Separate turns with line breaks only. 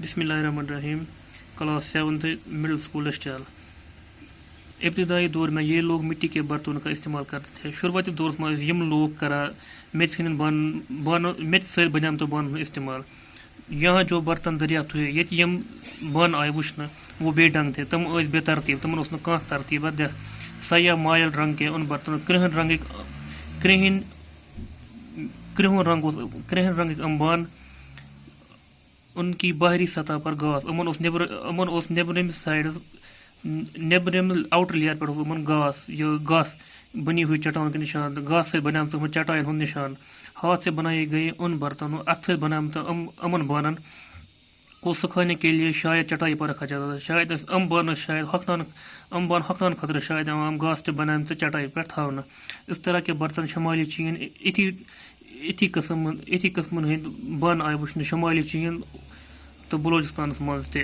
بسم اللہ الرحمن الرحیم کلاس 7th مڈل اسکول اشٹیال. ابتدائی دور میں یہ لوگ مٹی کے برتنوں کا استعمال کرتے تھے. شروعاتی دورس میں یم لوگ کران میژ ہند میژ سۭتۍ بنیمتو بانن ہُنٛد استعمال. یہاں جو برتن دریافت ہوئے ییٚتہِ یم بانہٕ آیہِ وٕچھنہٕ وہ بے ڈنگ تھے. تم ٲسۍ بے ترتیٖب, تمن اوس نہٕ کانٛہہ ترتیٖبا دِتھ. سیاہ مایل رنگ کے ان برتنوں کرٛہُن رنگٕکۍ یم بانہٕ ان کی باہری سطح پر گاس امن اوس نیبرم سائڈس نیبرم آؤٹر لیئر پہ ان گاس بنی ہوئی چٹان کے نشان, گاس سے بنیمت چٹائن ہند نشان. ہاتھ سے بنائے گئے ان برتنوں اتھ سے بنیمت امن بانن کو سکھانے کے لیے شاید چٹائی پر رکھا جاتا تھا. شاید ام بان شاید بان ہۄکھناون خاطرٕ شاید گاس تہ بنیمت چٹائی پہ تھاونہٕ. اس طرح کے برتن شمالی چین اتھی قسمن ہند بانہٕ آیہِ وٕچھنہٕ شمالی چین تو بلوچستانس مز تہِ.